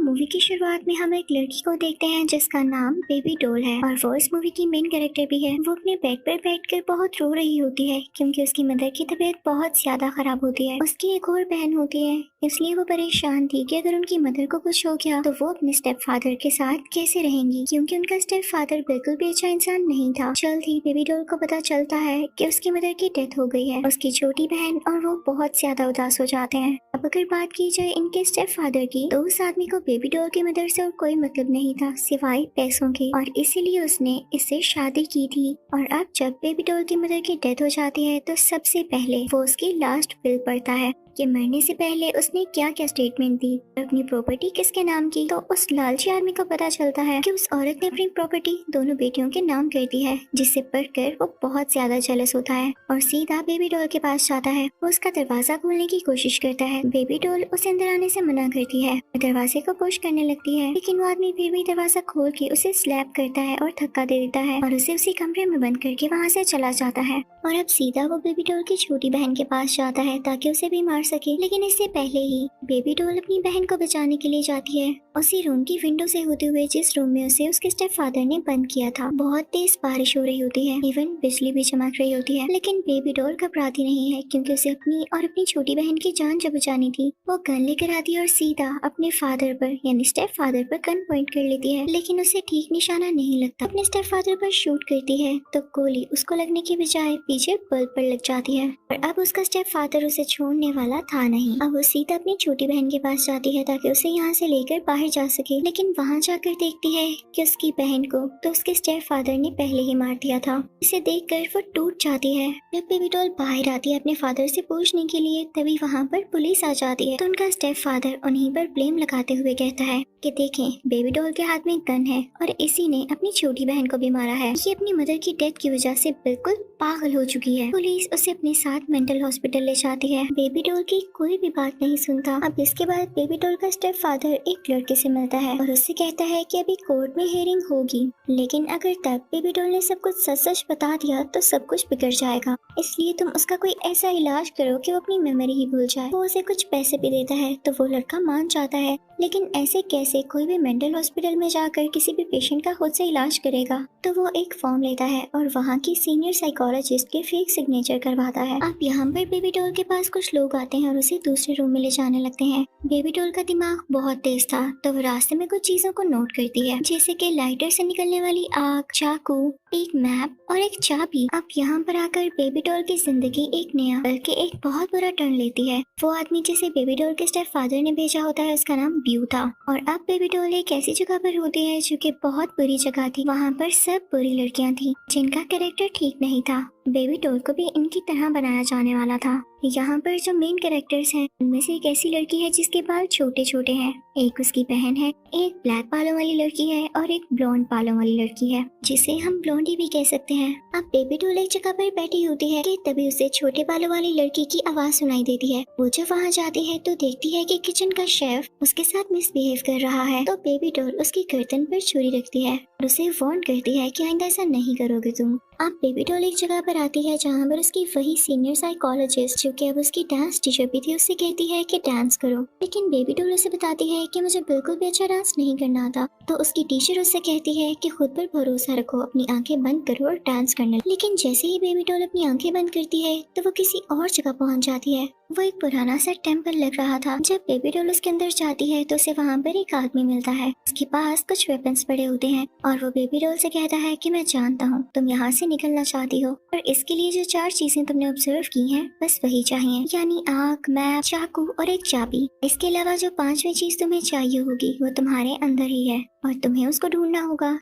Movie की शुरुआत में हम एक लड़की को देखते हैं जिसका नाम बेबी डॉल है और वो इस मूवी की मेन कैरेक्टर भी है। वो अपने बेड पर बैठकर बहुत रो रही होती है क्योंकि उसकी मदर की तबीयत बहुत ज्यादा खराब होती है। उसकी एक और बहन होती है, इसलिए वो परेशान थी कि अगर उनकी मदर को कुछ हो गया तो वो अपने स्टेप फादर के साथ कैसे रहेंगी, क्योंकि उनका स्टेप फादर बिल्कुल भी अच्छा इंसान नहीं था। जल्द ही बेबी डॉल को पता चलता है कि उसकी मदर की डेथ हो गई है, उसकी छोटी बहन और वो बहुत ज्यादा उदास हो जाते हैं। अब अगर बात की जाए इनके स्टेप फादर की, तो उस आदमी को बेबी डॉल की मदर से और कोई मतलब नहीं था सिवाय पैसों के, और इसीलिए उसने इससे शादी की थी। और अब जब बेबी डॉल की मदर की डेथ हो जाती है तो सबसे पहले वो उसकी लास्ट विल पढ़ता है कि मरने से पहले उसने क्या क्या स्टेटमेंट दी, अपनी प्रॉपर्टी किसके नाम की। तो उस लालची आदमी को पता चलता है कि उस औरत ने अपनी प्रॉपर्टी दोनों बेटियों के नाम कर दी है, जिससे पढ़कर वो बहुत ज्यादा जेलस होता है और सीधा बेबी डॉल के पास जाता है। वो उसका दरवाजा खोलने की कोशिश करता है, बेबी डॉल उसे अंदर आने से मना करती है, दरवाजे को पुश करने लगती है, लेकिन वो आदमी फिर भी दरवाजा खोल के उसे स्लैप करता है और धक्का दे देता है और उसे उसी कमरे में बंद करके वहाँ से चला जाता है। और अब सीधा वो बेबी डॉल की छोटी बहन के पास जाता है ताकि उसे भी मार सके, लेकिन इससे पहले ही बेबी डॉल अपनी बहन को बचाने के लिए जाती है उसी रूम की विंडो से होते हुए जिस रूम में उसे उसके स्टेप फादर ने बंद किया था। बहुत तेज बारिश हो रही होती है, इवन बिजली भी चमक रही होती है, लेकिन बेबी डॉल घबराती नहीं है क्योंकि उसे अपनी और अपनी छोटी बहन की जान जब बचानी थी। वो गन लेकर आती है और सीधा अपने फादर पर यानी स्टेप फादर पर गन पॉइंट कर लेती है, लेकिन उसे ठीक निशाना नहीं लगता। अपने स्टेप फादर पर शूट करती है तो गोली उसको लगने की बजाय पीछे बल्ब पर लग जाती है, और अब उसका स्टेप फादर उसे छोड़ने वाला था नहीं। अब वो सीधा अपनी छोटी बहन के पास जाती है ताकि उसे यहाँ से लेकर बाहर जा सके, लेकिन वहाँ जाकर देखती है कि उसकी बहन को तो उसके स्टेप फादर ने पहले ही मार दिया था। इसे देखकर वो टूट जाती है। जब बेबी डॉल बाहर आती है अपने फादर से पूछने के लिए, तभी वहाँ पर पुलिस आ जाती है। तो उनका स्टेप फादर उन्हीं पर ब्लेम लगाते हुए कहता है कि देखें, बेबी डॉल के हाथ में गन है और इसी ने अपनी छोटी बहन को भी मारा है। ये अपनी मदर की डेथ की वजह से बिल्कुल पागल हो चुकी है। पुलिस उसे अपने साथ मेंटल हॉस्पिटल ले जाती है। बेबी डॉल की कोई भी बात नहीं सुनता। अब इसके बाद बेबी डॉल का स्टेप फादर एक लड़के से मिलता है और उससे कहता है कि अभी कोर्ट में हियरिंग होगी, लेकिन अगर तब बेबी डॉल ने सब कुछ सच सच बता दिया तो सब कुछ बिगड़ जाएगा, इसलिए तुम उसका कोई ऐसा इलाज करो कि वो अपनी मेमोरी ही भूल जाए। वो उसे कुछ पैसे भी देता है तो वो लड़का मान जाता है, लेकिन ऐसे कैसे कोई भी मेंटल हॉस्पिटल में जाकर किसी भी पेशेंट का खुद से इलाज करेगा। तो वो एक फॉर्म लेता है और वहाँ की सीनियर साइकोलॉजिस्ट के फेक सिग्नेचर करवाता है। अब यहाँ पर बेबी डॉल के पास कुछ लोग आते हैं और उसे दूसरे रूम में ले जाने लगते हैं। बेबी डॉल का दिमाग बहुत तेज था तो वो रास्ते में कुछ चीजों को नोट करती है, जैसे कि लाइटर से निकलने वाली आग, चाकू, एक मैप और एक चाबी। अब यहाँ पर आकर बेबी डॉल की जिंदगी एक नया बल्कि एक बहुत बुरा टर्न लेती है। वो आदमी जिसे बेबी डॉल के स्टेप फादर ने भेजा होता है उसका नाम ब्यू था, और अब बेबी डॉल एक ऐसी जगह पर होती है जो कि बहुत बुरी जगह थी। वहाँ पर सब बुरी लड़कियाँ थी जिनका कैरेक्टर ठीक नहीं था। बेबी डॉल को भी इनकी तरह बनाया जाने वाला था। यहाँ पर जो मेन कैरेक्टर्स हैं उनमें से एक ऐसी लड़की है जिसके बाल छोटे छोटे हैं, एक उसकी बहन है, एक ब्लैक बालों वाली लड़की है और एक ब्लॉन्ड बालों वाली लड़की है जिसे हम ब्लॉन्डी भी कह सकते हैं। अब बेबी डॉल एक जगह पर बैठी होती है कि तभी उसे छोटे बालों वाली लड़की की आवाज सुनाई देती है। वो जब वहाँ जाती है तो देखती है कि किचन का शेफ उसके साथ मिसबिहेव कर रहा है। तो बेबी डॉल उसकी गर्दन पर छुरी रखती है और उसे वार्न करती है कि आइंदा ऐसा नहीं करोगे तुम। अब बेबी डॉल एक जगह पर आती है जहाँ पर उसकी वही सीनियर साइकोलॉजिस्ट जो कि अब उसकी डांस टीचर भी थी उससे कहती है कि डांस करो, लेकिन बेबी डॉल उसे बताती है कि मुझे बिल्कुल भी अच्छा डांस नहीं करना आता। तो उसकी टीचर उससे कहती है कि खुद पर भरोसा रखो, अपनी आंखें बंद करो और डांस करना। लेकिन जैसे ही बेबी डॉल अपनी आंखें बंद करती है तो वो किसी और जगह पहुंच जाती है। वो एक पुराना सा टेम्पल लग रहा था। जब बेबी डॉल उसके अंदर जाती है तो उसे वहाँ पर एक आदमी मिलता है, उसके पास कुछ वेपन्स पड़े होते हैं और वो बेबी डॉल से कहता है कि मैं जानता हूँ तुम यहाँ से निकलना चाहती हो, पर इसके लिए जो 4 चीजें तुमने ऑब्जर्व की हैं बस वही चाहिए, यानी आग, मैप, चाकू और एक चाबी। इसके अलावा जो 5वीं चीज तुम्हें चाहिए होगी वो तुम्हारे अंदर ही है और तुम्हें उसको ढूंढना होगा।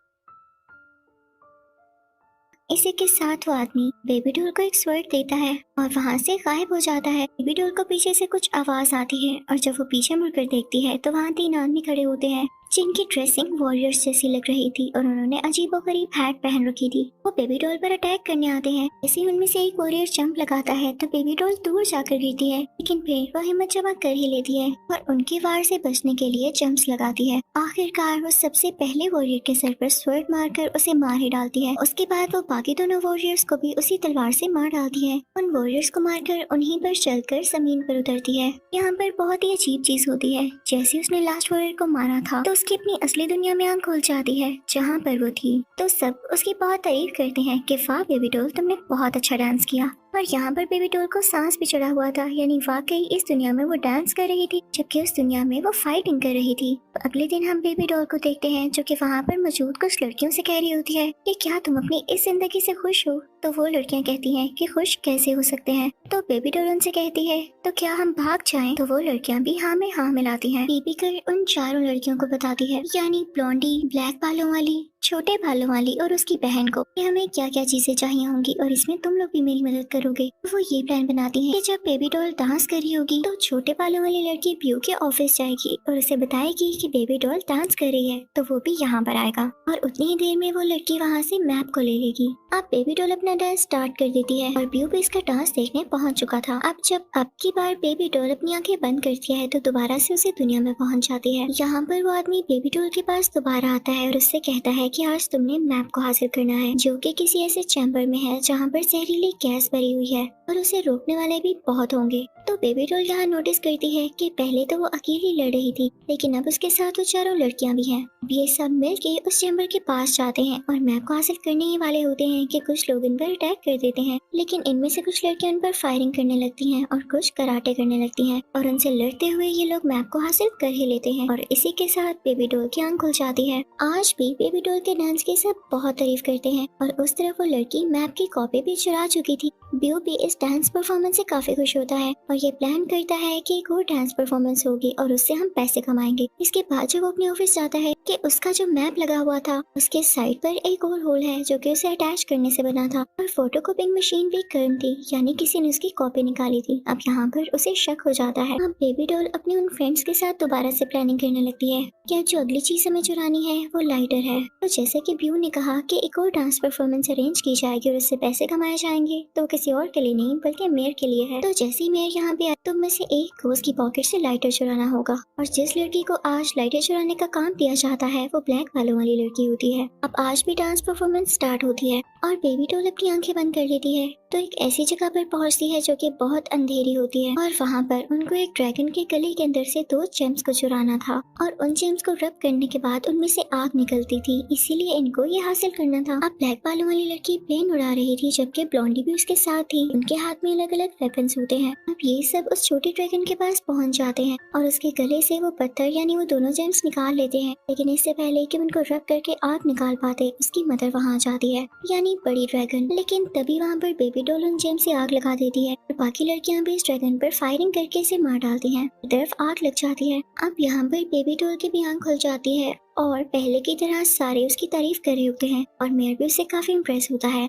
इसी के साथ वो आदमी बेबी डॉल को एक स्वर्ड देता है और वहाँ से गायब हो जाता है। बेबी डॉल को पीछे से कुछ आवाज आती है और जब वो पीछे मुड़कर देखती है तो वहाँ 3 आदमी खड़े होते हैं जिनकी ड्रेसिंग वॉरियर्स जैसी लग रही थी और उन्होंने अजीबोगरीब हैट पहन रखी थी। वो बेबी डॉल पर अटैक करने आते हैं। जैसे ही उनमें से एक वॉरियर जंप लगाता है तो बेबी डॉल दूर जाकर गिरती है, लेकिन फिर वो हिम्मत जमा कर ही लेती है और उनके वार से बचने के लिए जंप्स लगाती है। आखिरकार वो सबसे पहले वॉरियर के सर पर स्वर्ड मारकर उसे मार ही डालती है। उसके बाद वो बाकी दोनों वॉरियर्स को भी उसी तलवार से मार डालती है। उन वॉरियर्स को मारकर उन्हीं पर चलकर जमीन पर उतरती है। यहाँ पर बहुत ही अजीब चीज होती है। जैसे उसने लास्ट वॉरियर को मारा था तो उसकी अपनी असली दुनिया में आंख खुल जाती है जहाँ पर वो थी। तो सब उसकी बहुत तारीफ करते हैं कि वाह बेबी डॉल, तुमने बहुत अच्छा डांस किया। और यहाँ पर बेबी डॉल को सांस भी चढ़ा हुआ था, यानी वाकई इस दुनिया में वो डांस कर रही थी जबकि उस दुनिया में वो फाइटिंग कर रही थी। तो अगले दिन हम बेबी डॉल को देखते हैं जो कि वहाँ पर मौजूद कुछ लड़कियों से कह रही होती है कि क्या तुम अपनी इस जिंदगी से खुश हो। तो वो लड़कियां कहती हैं कि खुश कैसे हो सकते हैं। तो बेबी डॉल उनसे कहती है तो क्या हम भाग जाएं। तो वो लड़कियां भी हाँ में हाँ मिलाती हैं। बीबी कर उन चारों लड़कियों को बताती है, यानी ब्लॉन्डी, ब्लैक बालों वाली, छोटे बालों वाली और उसकी बहन को, कि हमें क्या क्या चीजें चाहिए होंगी और इसमें तुम लोग भी मेरी मदद करोगे। तो वो ये प्लान बनाती हैं कि जब बेबी डॉल डांस कर रही होगी तो छोटे बालों वाली लड़की ब्यू के ऑफिस जाएगी और उसे बताएगी कि बेबी डॉल डांस कर रही है, तो वो भी यहाँ पर आएगा और उतनी ही देर में वो लड़की वहाँ से मैप को ले लेगी। अब बेबी डॉल अपना डांस स्टार्ट कर देती है और ब्यू भी इसका डांस देखने पहुँच चुका था। अब जब अब की बार बेबी डॉल अपनी आंखें बंद करती है तो दोबारा से उसे दुनिया में पहुँच जाती है। यहाँ पर वो आदमी बेबी डॉल के पास दोबारा आता है और उससे कहता है कि आज तुमने मैप को हासिल करना है जो कि किसी ऐसे चैम्बर में है जहाँ पर जहरीली गैस भरी हुई है और उसे रोकने वाले भी बहुत होंगे। तो बेबी डॉल यहाँ नोटिस करती है कि पहले तो वो अकेली लड़ रही थी, लेकिन अब उसके साथ वो चारों लड़कियां भी हैं। ये सब मिलके उस चैम्बर के पास जाते हैं और मैप को हासिल करने ही वाले होते हैं कि कुछ लोग इन पर अटैक कर देते हैं, लेकिन इनमें से कुछ लड़कियां इन पर फायरिंग करने लगती हैं और कुछ कराटे करने लगती हैं और उनसे लड़ते हुए ये लोग मैप को हासिल कर ही लेते हैं और इसी के साथ बेबी डॉल की आंख खुल जाती है। आज भी बेबी डॉल के डांस की सब बहुत तारीफ करते हैं और उस तरफ वो लड़की मैप की कॉपी भी चुरा चुकी थी। ब्यू भी इस डांस परफॉर्मेंस से काफी खुश होता है और ये प्लान करता है कि एक और डांस परफॉर्मेंस होगी और उससे हम पैसे कमाएंगे। इसके बाद जब वो अपने ऑफिस जाता है कि उसका जो मैप लगा हुआ था उसके साइड पर एक और होल है जो कि उसे अटैच करने से बना था और फोटोकॉपिंग मशीन भी गर्म थी, यानी किसी ने उसकी कॉपी निकाली थी। अब यहाँ पर उसे शक हो जाता है। अब बेबी डॉल अपने उन फ्रेंड्स के साथ दोबारा से प्लानिंग करने लगती है कि अब जो अगली चीज हमें चुरानी है वो लाइटर है। तो जैसे कि ब्यू ने कहा कि एक और डांस परफॉर्मेंस अरेंज की जाएगी और उससे पैसे कमाए जाएंगे, तो किसी और के लिए नहीं बल्कि मेयर के लिए है। तो जैसे ही मेयर यहाँ पे आए तो में से एक को उसकी पॉकेट से लाइटर चुराना होगा और जिस लड़की को आज लाइटर चुराने का काम दिया जाता है वो ब्लैक बालों वाली लड़की होती है। अब आज भी डांस परफॉर्मेंस स्टार्ट होती है और बेबी डॉल अपनी आंखें बंद कर लेती है तो एक ऐसी जगह पर पहुंचती है जो कि बहुत अंधेरी होती है और वहाँ पर उनको एक ड्रैगन के गले के अंदर से 2 जेम्स को चुराना था और उन जेम्स को रब करने के बाद उनमें से आग निकलती थी, इसीलिए इनको ये हासिल करना था। अब ब्लैक बालों वाली लड़की प्लेन उड़ा रही थी जबकि ब्लॉन्डी भी उसके साथ थी। उनके हाथ में अलग अलग वेपन्स होते हैं। अब ये सब उस छोटे ड्रैगन के पास पहुंच जाते हैं और उसके गले से वो पत्थर यानी वो दोनों जेम्स निकाल लेते हैं, लेकिन इससे पहले कि उनको रब करके आग निकाल पाते उसकी मदर वहाँ आ जाती है, यानी बड़ी ड्रैगन। लेकिन तभी वहाँ पर बेबी डॉल उन जेम्स से आग लगा देती है और बाकी लड़कियां भी इस ड्रैगन पर फायरिंग करके इसे मार डालती हैं। तरफ आग लग जाती है। अब यहाँ पर बेबी डॉल की भी आंख खुल जाती है और पहले की तरह सारे उसकी तारीफ कर रहे होते हैं और मेयर भी उससे काफी इम्प्रेस होता है।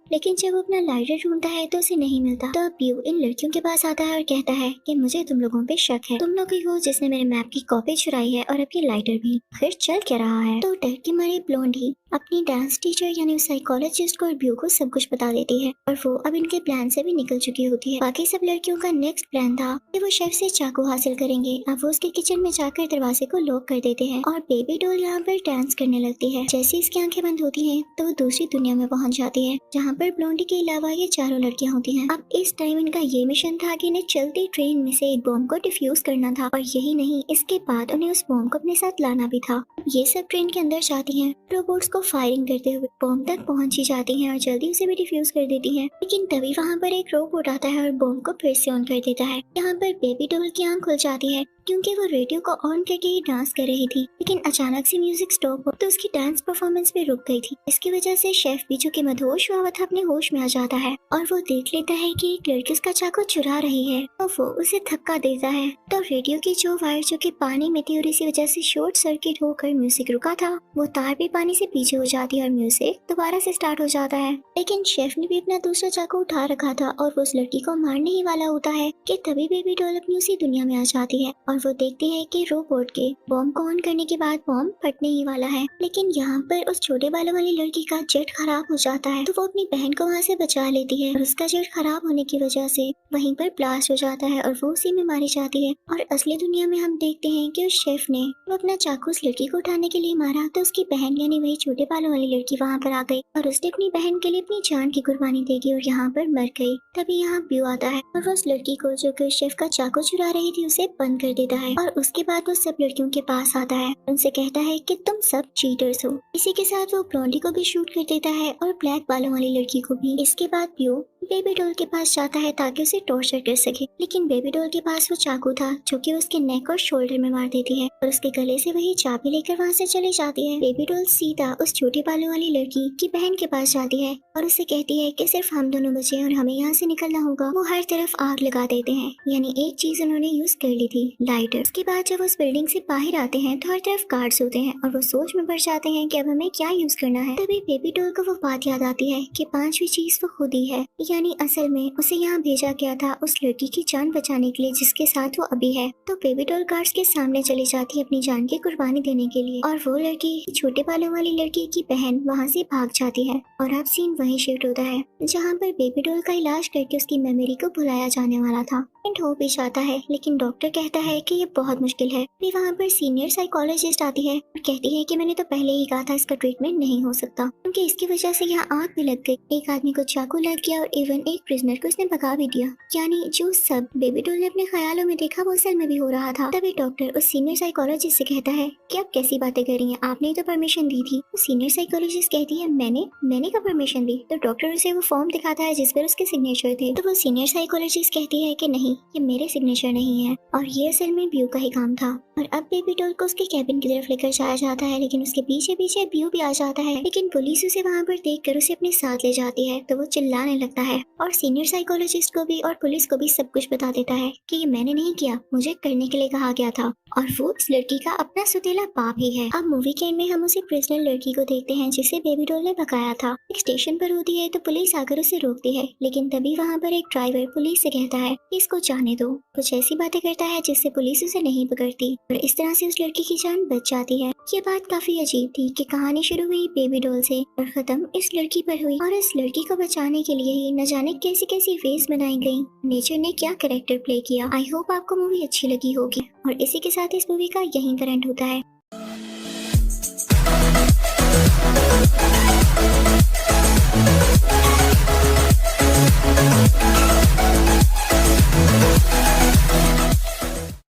लेकिन जब वो अपना लाइटर ढूंढता है तो उसे नहीं मिलता। तो ब्यू इन लड़कियों के पास आता है और कहता है कि मुझे तुम लोगों पे शक है, तुम लोग ही हो जिसने मेरे मैप की कॉपी चुराई है और अपनी लाइटर भी। फिर चल क्या रहा है। तो डर के मारे ब्लॉन्डी अपनी डांस टीचर यानी साइकोलॉजिस्ट को और ब्यू को सब कुछ बता देती है और वो अब इनके प्लान से भी निकल चुकी होती है। बाकी सब लड़कियों का नेक्स्ट प्लान था कि वो शेफ से चाकू हासिल करेंगे। अब वो उसके किचन में जाकर दरवाजे को लॉक कर देते हैं और बेबी डॉल यहाँ पर डांस करने लगती है। जैसे इसकी आंखें बंद होती हैं तो वो दूसरी दुनिया में पहुंच जाती है जहाँ पर ब्लॉन्डी के अलावा ये चारों लड़कियां होती हैं। अब इस टाइम इनका ये मिशन था कि इन्हें चलती ट्रेन में से एक बॉम्ब को डिफ्यूज करना था और यही नहीं, इसके बाद उन्हें उस बॉम्ब को अपने साथ लाना भी था। ये सब ट्रेन के अंदर जाती हैं, रोबोट्स को फायरिंग करते हुए बॉम्ब तक पहुंच ही जाती हैं और जल्दी उसे भी डिफ्यूज कर देती हैं। लेकिन तभी वहाँ पर एक रोबोट आता है और बॉम्ब को फिर से ऑन कर देता है। यहाँ पर बेबी डॉल की आंख खुल जाती है क्योंकि वो रेडियो को ऑन करके ही डांस कर रही थी, लेकिन अचानक से म्यूजिक स्टॉप हो तो उसकी डांस परफॉर्मेंस भी रुक गई थी। इसकी वजह से शेफ भी जो कि मदहोश हुआ था अपने होश में आ जाता है और वो देख लेता है कि एक लड़की उसका चाकू चुरा रही है और वो उसे धक्का देता है। तो रेडियो की जो वायर जो कि पानी में थी और इसी वजह से शॉर्ट सर्किट होकर म्यूजिक रुका था, वो तार भी पानी से पीछे हो जाती है और म्यूजिक दोबारा से स्टार्ट हो जाता है। लेकिन शेफ ने भी अपना दूसरा चाकू उठा रखा था और वो उस लड़की को मारने ही वाला होता है कि तभी बेबी डॉल अपनी उसी दुनिया में आ जाती है और वो देखती है कि रोबोट के बॉम्ब को ऑन करने के बाद बॉम्ब फटने ही वाला है। लेकिन यहाँ पर उस छोटे बालों वाली लड़की का जेट खराब हो जाता है, तो वो अपनी बहन को वहाँ से बचा लेती है और उसका जेट खराब होने की वजह से वहीं पर ब्लास्ट हो जाता है और वो उसी में मारी जाती है। और असली दुनिया में हम देखते हैं कि उस शेफ ने वो अपना चाकू उस लड़की को उठाने के लिए मारा, तो उसकी बहन यानी वही छोटे बालों वाली लड़की वहाँ पर आ गई और उसने अपनी बहन के लिए अपनी जान की कुर्बानी देगी और यहाँ पर मर गई। तभी यहाँ ब्यू आता है और वो उस लड़की को जो कि उस शेफ का चाकू चुरा रही थी उसे बंद कर देता है और उसके बाद वो सब लड़कियों के पास आता है, उनसे कहता है कि तुम सब चीटर्स हो। इसी के साथ वो ब्लॉन्डी को भी शूट कर देता है और ब्लैक बालों वाली लड़की को भी। इसके बाद ब्यू बेबी डॉल के पास जाता है ताकि उसे टॉर्चर कर सके, लेकिन बेबी डॉल के पास वो चाकू था जो कि उसके नेक और शोल्डर में मार देती है और उसके गले से वही चाबी लेकर वहाँ से चली जाती है। बेबी डॉल सीधा उस छोटे बालों वाली लड़की की बहन के पास जाती है और उसे कहती है कि सिर्फ हम दोनों बचे और हमें यहाँ से निकलना होगा। वो हर तरफ आग लगा देते हैं, यानी एक चीज उन्होंने यूज कर ली थी, लाइटर। उसके बाद जब उस बिल्डिंग से बाहर आते हैं तो हर तरफ गार्ड्स होते हैं और वो सोच में पड़ जाते हैं कि अब हमें क्या यूज करना है। तभी बेबी डॉल को वो बात याद आती है कि पांचवी चीज वो खुद ही है, यानी असल में उसे यहाँ भेजा गया था उस लड़की की जान बचाने के लिए जिसके साथ वो अभी है। तो बेबी डॉल गार्ड्स के सामने चली जाती है अपनी जान की कुर्बानी देने के लिए और वो लड़की छोटे बालों वाली लड़की की बहन वहाँ से भाग जाती है। और अब सीन वही शिफ्ट होता है जहाँ पर बेबी डॉल का इलाज करके उसकी मेमोरी को भुलाया जाने वाला था। हो भी जाता है, लेकिन डॉक्टर कहता है कि ये बहुत मुश्किल है। फिर वहाँ पर सीनियर साइकोलॉजिस्ट आती है और कहती है कि मैंने तो पहले ही कहा था इसका ट्रीटमेंट नहीं हो सकता, क्योंकि इसकी वजह से यहाँ आग भी लग गई, एक आदमी को चाकू लग गया और इवन एक प्रिजनर को उसने भगा भी दिया। यानी जो सब बेबी डॉल ने अपने ख्यालों में देखा वो असल में भी हो रहा था। तभी डॉक्टर उस सीनियर साइकोलॉजिस्ट से कहता है कि आप कैसी बातें कर रही हैं, आपने तो परमिशन दी थी। तो सीनियर साइकोलॉजिस्ट कहती है मैंने कब परमिशन दी। तो डॉक्टर उसे वो फॉर्म दिखाता है जिस पर उसके सिग्नेचर थे। तो वो सीनियर साइकोलॉजिस्ट कहती है कि नहीं, ये मेरे सिग्नेचर नहीं है और ये असल में ब्यू का ही काम था। और अब बेबी डॉल को उसके कैबिन की तरफ लेकर जाया जाता है, लेकिन उसके पीछे पीछे ब्यू भी आ जाता है। लेकिन पुलिस उसे वहाँ पर देखकर उसे अपने साथ ले जाती है, तो वो चिल्लाने लगता है और सीनियर साइकोलॉजिस्ट को भी और पुलिस को भी सब कुछ बता देता है कि ये मैंने नहीं किया, मुझे करने के लिए कहा गया था और वो इस लड़की का अपना सुतेला बाप ही है। अब मूवी के एंड में हम उसे प्रिजनर लड़की को देखते हैं जिसे बेबी डॉल ने भगाया था। एक स्टेशन पर होती है तो पुलिस आकर उसे रोकती है, लेकिन तभी वहाँ पर एक ड्राइवर पुलिस से कहता है कि इसको जाने दो। कुछ ऐसी बातें करता है जिससे पुलिस उसे नहीं पकड़ती और इस तरह से उस लड़की की जान बच जाती है। ये बात काफी अजीब थी कि कहानी शुरू हुई बेबी डॉल से और खत्म इस लड़की पर हुई, और इस लड़की को बचाने के लिए ही न जाने कैसी कैसी वेज बनाई गई, नेचर ने क्या कैरेक्टर प्ले किया। आई होप आपको मूवी अच्छी लगी होगी और इसी के साथ इस मूवी का यही करंट होता है।